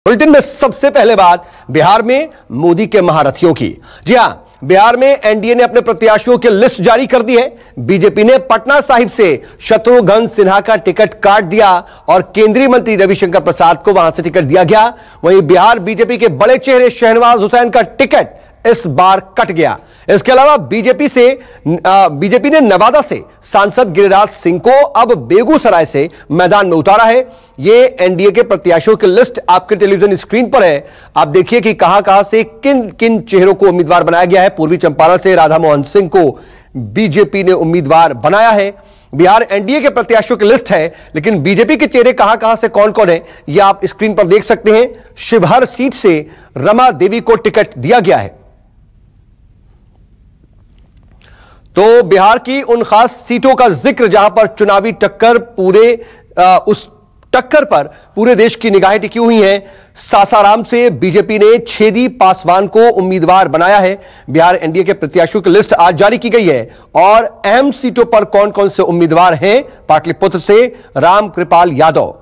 Bulletin में सबसे पहले बात बिहार में मोदी के महारथियों की। जी हां, बिहार में एनडीए ने अपने प्रत्याशियों की लिस्ट जारी कर दी है। बीजेपी ने पटना साहिब से शत्रुघ्न सिन्हा का टिकट काट दिया और केंद्रीय मंत्री रविशंकर प्रसाद को वहां से टिकट दिया गया। वहीं बिहार बीजेपी के बड़े चेहरे शहनवाज हुसैन का टिकट इस बार कट गया। इसके अलावा बीजेपी ने नवादा से सांसद गिरिराज सिंह को अब बेगूसराय से मैदान में उतारा है। ये एनडीए के प्रत्याशियों की लिस्ट आपके टेलीविजन स्क्रीन पर है। आप देखिए कि कहां से किन किन चेहरों को उम्मीदवार बनाया गया है। पूर्वी चंपारण से राधा मोहन सिंह को बीजेपी ने उम्मीदवार बनाया है। बिहार एनडीए के प्रत्याशियों की लिस्ट है, लेकिन बीजेपी के चेहरे कहां से कौन कौन है यह आप स्क्रीन पर देख सकते हैं। शिवहर सीट से रमा देवी को टिकट दिया गया है। तो बिहार की उन खास सीटों का जिक्र जहां पर चुनावी टक्कर उस टक्कर पर पूरे देश की निगाहें टिकी हुई हैं। सासाराम से बीजेपी ने छेदी पासवान को उम्मीदवार बनाया है। बिहार एनडीए के प्रत्याशियों की लिस्ट आज जारी की गई है और अहम सीटों पर कौन कौन से उम्मीदवार हैं। पाटलिपुत्र से रामकृपाल यादव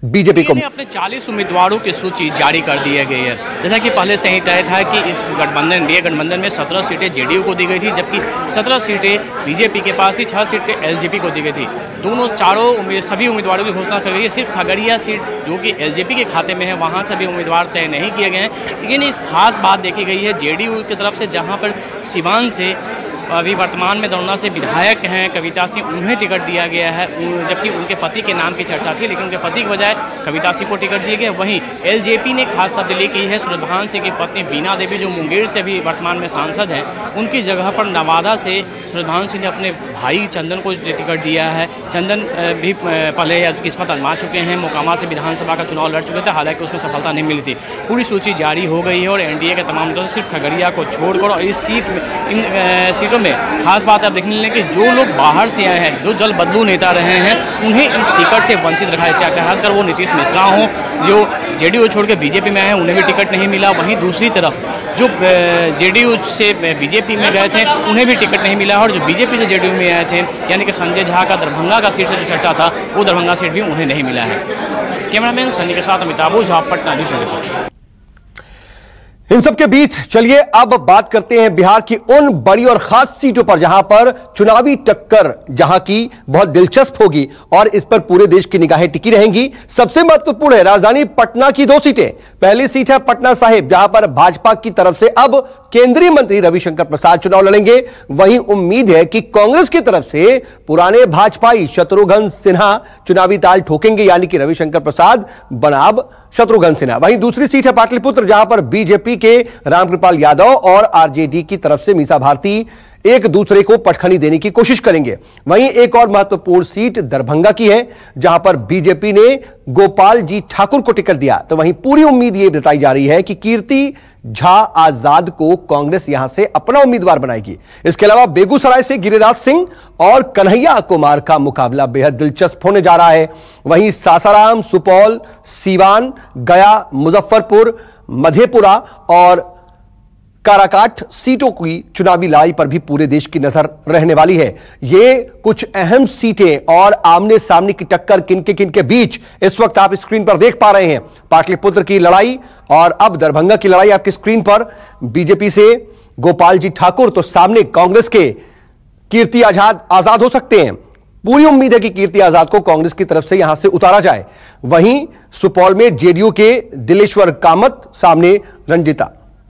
बीजेपी को अपने 40 उम्मीदवारों की सूची जारी कर दी गई है। जैसा कि पहले से ही तय था कि इस गठबंधन एनडीए गठबंधन में 17 सीटें जेडीयू को दी गई थी, जबकि 17 सीटें बीजेपी के पास थी, 6 सीटें एलजेपी को दी गई थी। सभी उम्मीदवारों की घोषणा कर गई है। सिर्फ खगड़िया सीट जो कि एलजेपी के खाते में है, वहाँ से भी उम्मीदवार तय नहीं किए गए हैं। लेकिन इस खास बात देखी गई है जेडीयू की तरफ से, जहाँ पर सिवान से अभी वर्तमान में दौलना से विधायक हैं कविता सिंह, उन्हें टिकट दिया गया है, जबकि उनके पति के नाम की चर्चा थी, लेकिन उनके पति के बजाय कविता सिंह को टिकट दिया गया। वहीं एलजेपी ने खास तब्दीली की है। सूरजभान सिंह की पत्नी बीना देवी जो मुंगेर से भी वर्तमान में सांसद हैं, उनकी जगह पर नवादा से सूरजभान सिंह ने अपने भाई चंदन को टिकट दिया है। चंदन भी पहले किस्मत आजमा चुके हैं, मोकामा से विधानसभा का चुनाव लड़ चुके थे, हालांकि उसमें सफलता नहीं मिली थी। पूरी सूची जारी हो गई है और एनडीए के तमाम दल सिर्फ खगड़िया को छोड़कर और इन सीटों में खास बात आप देखने लें कि जो लोग बाहर से आए हैं, जो दल बदलू नेता रहे हैं, उन्हें इस टिकट से वंचित रखा है। चाहे खासकर वो नीतीश मिश्रा हों जो जेडीयू छोड़ के बीजेपी में आए हैं, उन्हें भी टिकट नहीं मिला। वहीं दूसरी तरफ जो जेडीयू से बीजेपी में गए थे, उन्हें भी टिकट नहीं मिला। और जो बीजेपी से जेडीयू में आए थे, यानी कि संजय झा का दरभंगा का सीट से जो चर्चा था, वो दरभंगा सीट भी उन्हें नहीं मिला है। कैमरामैन सनी के साथ अमिताभ झा, पटना न्यूज़ रिपोर्ट। इन सबके बीच चलिए अब बात करते हैं बिहार की उन बड़ी और खास सीटों पर जहां पर चुनावी टक्कर जहां की बहुत दिलचस्प होगी और इस पर पूरे देश की निगाहें टिकी रहेंगी। सबसे महत्वपूर्ण है राजधानी पटना की 2 सीटें। पहली सीट है पटना साहिब, जहां पर भाजपा की तरफ से अब केंद्रीय मंत्री रविशंकर प्रसाद चुनाव लड़ेंगे। वहीं उम्मीद है कि कांग्रेस की तरफ से पुराने भाजपाई शत्रुघ्न सिन्हा चुनावी ताल ठोकेंगे, यानी कि रविशंकर प्रसाद बनाम शत्रुघ्न सिन्हा। वहीं दूसरी सीट है पाटलिपुत्र, जहां पर बीजेपी के रामकृपाल यादव और आरजेडी की तरफ से मीसा भारती एक दूसरे को पटखनी देने की कोशिश करेंगे। वहीं एक और महत्वपूर्ण सीट दरभंगा की है, जहां पर बीजेपी ने गोपाल जी ठाकुर को टिकट दिया। तो वहीं पूरी उम्मीद यह बताई जा रही है कि कीर्ति झा आजाद को कांग्रेस यहां से अपना उम्मीदवार बनाएगी। इसके अलावा बेगूसराय से गिरिराज सिंह और कन्हैया कुमार का मुकाबला बेहद दिलचस्प होने जा रहा है। वहीं सासाराम, सुपौल, सीवान, गया, मुजफ्फरपुर, मधेपुरा और काराकाट सीटों की चुनावी लड़ाई पर भी पूरे देश की नजर रहने वाली है। ये कुछ अहम सीटें और आमने सामने की टक्कर किन के बीच इस वक्त आप स्क्रीन पर देख पा रहे हैं। पाटलिपुत्र की लड़ाई और अब दरभंगा की लड़ाई आपकी स्क्रीन पर। बीजेपी से गोपाल जी ठाकुर तो सामने कांग्रेस के कीर्ति आजाद हो सकते हैं। पूरी उम्मीद है कि कीर्ति आजाद को कांग्रेस की तरफ से यहां से उतारा जाए। वहीं सुपौल में जेडीयू के दिलेश्वर कामत सामने रंजिता।